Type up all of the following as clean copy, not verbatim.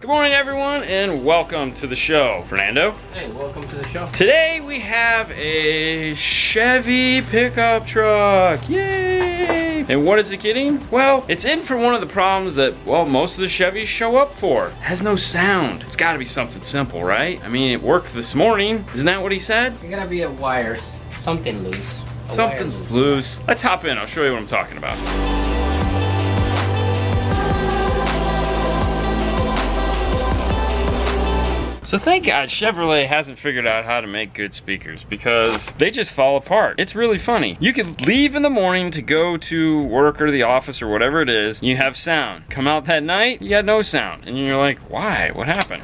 Good morning, everyone, and welcome to the show. Fernando. Hey, welcome to the show. Today we have a Chevy pickup truck. Yay! And what is it getting? Well, it's in for one of the problems that, well, most of the Chevys show up for. It has no sound. It's got to be something simple, right? I mean, it worked this morning. Isn't that what he said? It's gotta be a wires. Something loose. Something's loose. Let's hop in. I'll show you what I'm talking about. So thank God Chevrolet hasn't figured out how to make good speakers, because they just fall apart. It's really funny. You could leave in the morning to go to work or the office or whatever it is, and you have sound. Come out that night, you got no sound. And you're like, why? What happened?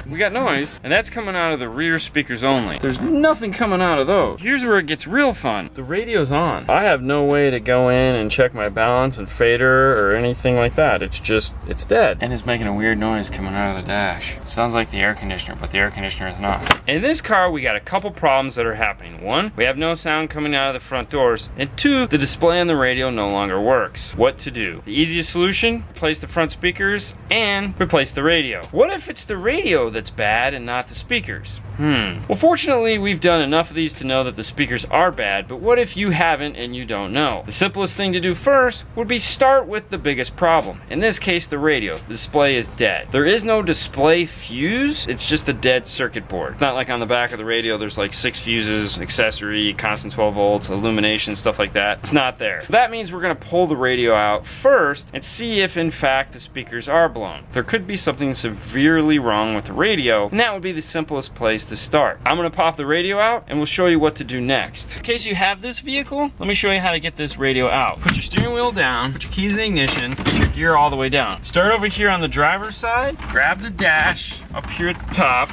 We got noise, and that's coming out of the rear speakers only. There's nothing coming out of those. Here's where it gets real fun. The radio's on. I have no way to go in and check my balance and fader or anything like that. It's dead. And it's making a weird noise coming out of the dash. It sounds like the air conditioner, but the air conditioner is not. In this car, we got a couple problems that are happening. One, we have no sound coming out of the front doors. And two, the display on the radio no longer works. What to do? The easiest solution, replace the front speakers and replace the radio. What if it's the radio that's bad and not the speakers? Well, fortunately, we've done enough of these to know that the speakers are bad, but what if you haven't and you don't know? The simplest thing to do first would be start with the biggest problem. In this case, the radio. The display is dead. There is no display fuse, it's just a dead circuit board. It's not like on the back of the radio there's like 6 fuses, accessory, constant 12 volts, illumination, stuff like that. It's not there. That means we're gonna pull the radio out first and see if in fact the speakers are blown. There could be something severely wrong with the radio, and that would be the simplest place to start. I'm gonna pop the radio out and we'll show you what to do next. In case you have this vehicle, let me show you how to get this radio out. Put your steering wheel down, put your keys in the ignition, put your gear all the way down. Start over here on the driver's side, grab the dash up here at the top,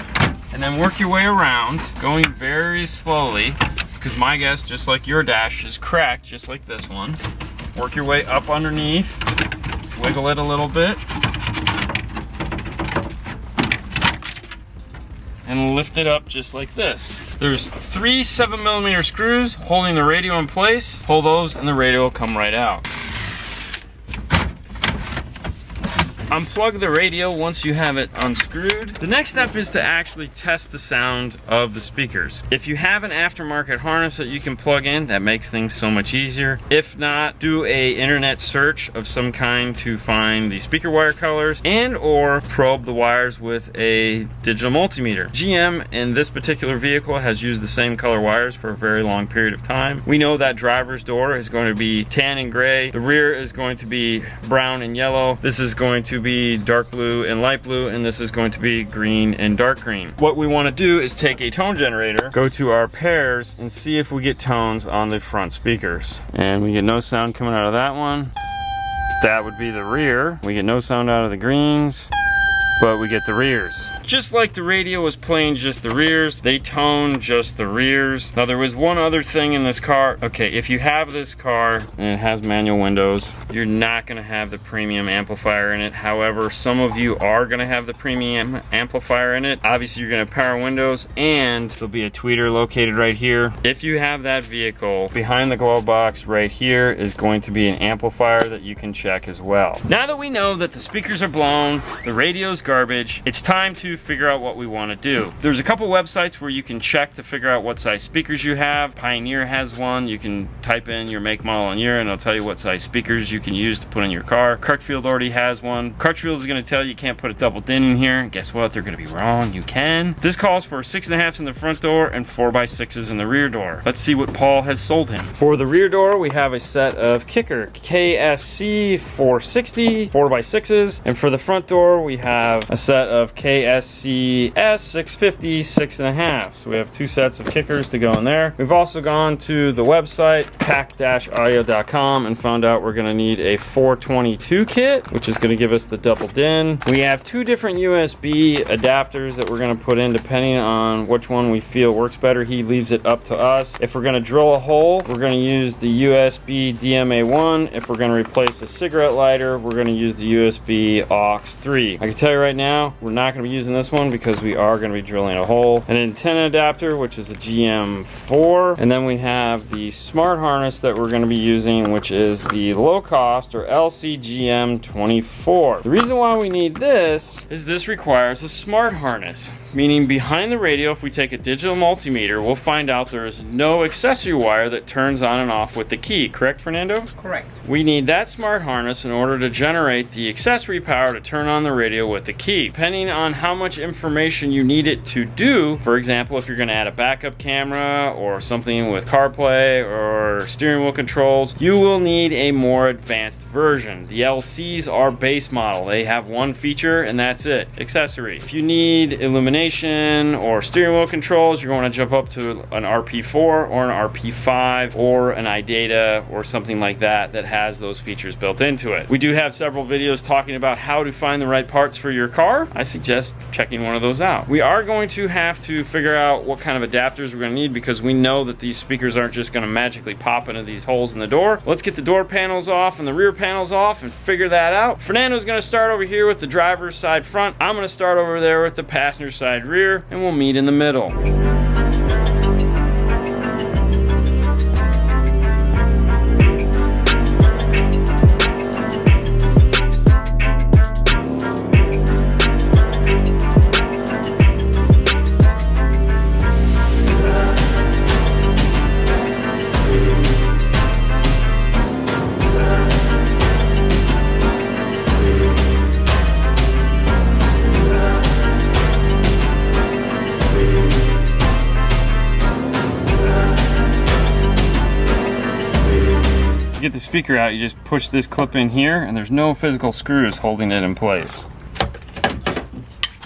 and then work your way around, going very slowly, because my guess, just like your dash, is cracked, just like this one. Work your way up underneath, wiggle it a little bit, and lift it up just like this. There's 3 7mm screws holding the radio in place. Pull those and the radio will come right out. Unplug the radio once you have it unscrewed. The next step is to actually test the sound of the speakers. If you have an aftermarket harness that you can plug in, that makes things so much easier. If not, do a internet search of some kind to find the speaker wire colors and or probe the wires with a digital multimeter. GM in this particular vehicle has used the same color wires for a very long period of time. We know that driver's door is going to be tan and gray. The rear is going to be brown and yellow. This is going to be dark blue and light blue, and this is going to be green and dark green. What we want to do is take a tone generator, go to our pairs, and see if we get tones on the front speakers. And we get no sound coming out of that one. That would be the rear. We get no sound out of the greens, but we get the rears. Just like the radio was playing just the rears, they tone just the rears. Now there was one other thing in this car. Okay, if you have this car and it has manual windows, you're not gonna have the premium amplifier in it. However, some of you are gonna have the premium amplifier in it. Obviously you're gonna power windows, and there'll be a tweeter located right here. If you have that vehicle, behind the glove box right here is going to be an amplifier that you can check as well. Now that we know that the speakers are blown, the radio's garbage, it's time to figure out what we want to do. There's a couple websites where you can check to figure out what size speakers you have. Pioneer has one. You can type in your make, model, and year, and it'll tell you what size speakers you can use to put in your car. Crutchfield already has one. Crutchfield is going to tell you can't put a double din in here. Guess what? They're going to be wrong. You can. This calls for 6.5s in the front door and 4x6s in the rear door. Let's see what Paul has sold him. For the rear door, we have a set of Kicker KSC 460 4x6s, and for the front door, we have a set of KSC S650 6.5. So we have 2 sets of kickers to go in there. We've also gone to the website pack-audio.com and found out we're going to need a 422 kit, which is going to give us the double din. We have 2 different USB adapters that we're going to put in depending on which one we feel works better. He leaves it up to us. If we're going to drill a hole, we're going to use the USB DMA1. If we're going to replace a cigarette lighter, we're going to use the USB aux 3. I can tell you right now. We're not going to be using this one because we are going to be drilling a hole. An antenna adapter, which is a GM4. And then we have the smart harness that we're going to be using, which is the low cost or LCGM24. The reason why we need this is this requires a smart harness, meaning behind the radio, if we take a digital multimeter, we'll find out there is no accessory wire that turns on and off with the key. Correct, Fernando? Correct. We need that smart harness in order to generate the accessory power to turn on the radio with the key. Depending on how much information you need it to do, for example, if you're going to add a backup camera or something with CarPlay or steering wheel controls, you will need a more advanced version. The LCs are base model. They have one feature and that's it, accessory. If you need illumination or steering wheel controls, you're going to jump up to an RP4 or an RP5 or an iData or something like that that has those features built into it. We do have several videos talking about how to find the right parts for your car. I suggest checking one of those out. We are going to have to figure out what kind of adapters we're going to need because we know that these speakers aren't just going to magically pop into these holes in the door. Let's get the door panels off and the rear panels off and figure that out. Fernando's going to start over here with the driver's side front. I'm going to start over there with the passenger side rear, and we'll meet in the middle. To get the speaker out, you just push this clip in here and there's no physical screws holding it in place.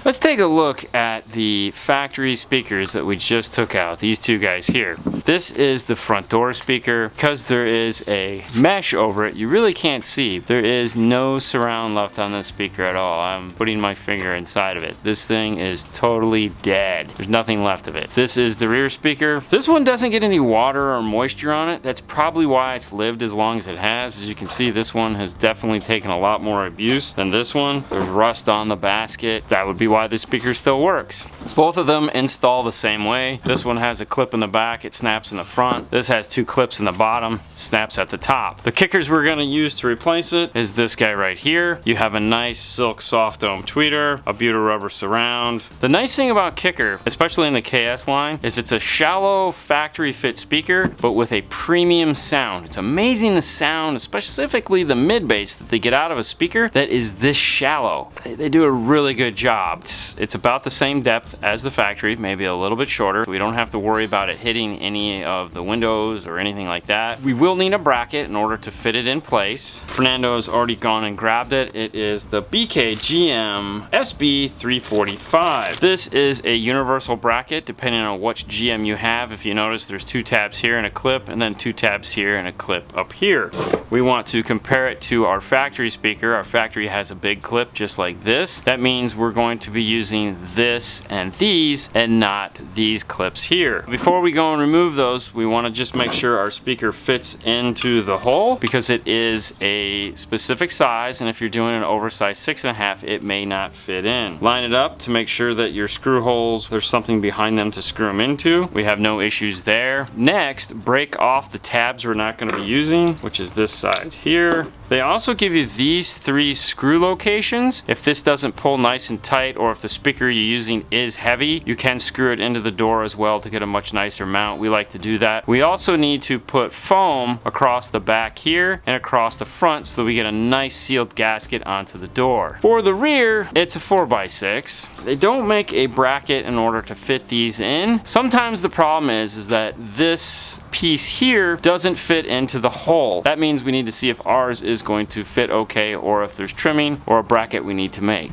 Let's take a look at the factory speakers that we just took out, these two guys here. This is the front door speaker. Because there is a mesh over it, you really can't see. There is no surround left on this speaker at all. I'm putting my finger inside of it. This thing is totally dead. There's nothing left of it. This is the rear speaker. This one doesn't get any water or moisture on it. That's probably why it's lived as long as it has. As you can see, this one has definitely taken a lot more abuse than this one. There's rust on the basket. That would be why the speaker still works. Both of them install the same way. This one has a clip in the back, it snaps in the front. This has two clips in the bottom, snaps at the top. The kickers we're going to use to replace it is this guy right here. You have a nice silk soft dome tweeter, a butyl rubber surround. The nice thing about kicker, especially in the KS line, is it's a shallow factory fit speaker, but with a premium sound. It's amazing the sound, specifically the mid bass that they get out of a speaker that is this shallow. They do a really good job. It's about the same depth as the factory, maybe a little bit shorter. We don't have to worry about it hitting any of the windows or anything like that. We will need a bracket in order to fit it in place. Fernando has already gone and grabbed it. It is the BKGM SB345. This is a universal bracket depending on which GM you have. If you notice, there's two tabs here and a clip, and then two tabs here and a clip up here. We want to compare it to our factory speaker. Our factory has a big clip just like this. That means we're going to be using this and these and not these clips here. Before we go and remove those, we want to just make sure our speaker fits into the hole because it is a specific size, and if you're doing an oversized 6.5, it may not fit in. Line it up to make sure that your screw holes, there's something behind them to screw them into. We have no issues there. Next, break off the tabs we're not going to be using, which is this side here. They also give you these 3 screw locations. If this doesn't pull nice and tight, or if the speaker you're using is heavy, you can screw it into the door as well to get a much nicer mount. We like to do that. We also need to put foam across the back here and across the front so that we get a nice sealed gasket onto the door. For the rear, it's a 4x6. They don't make a bracket in order to fit these in. Sometimes the problem is that this piece here doesn't fit into the hole. That means we need to see if ours is going to fit okay, or if there's trimming or a bracket we need to make.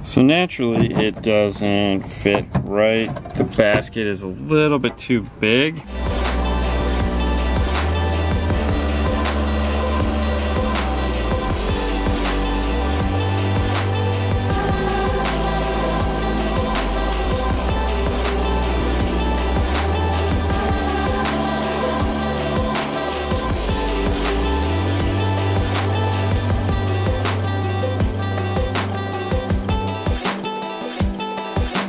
So naturally it doesn't fit right. The basket is a little bit too big.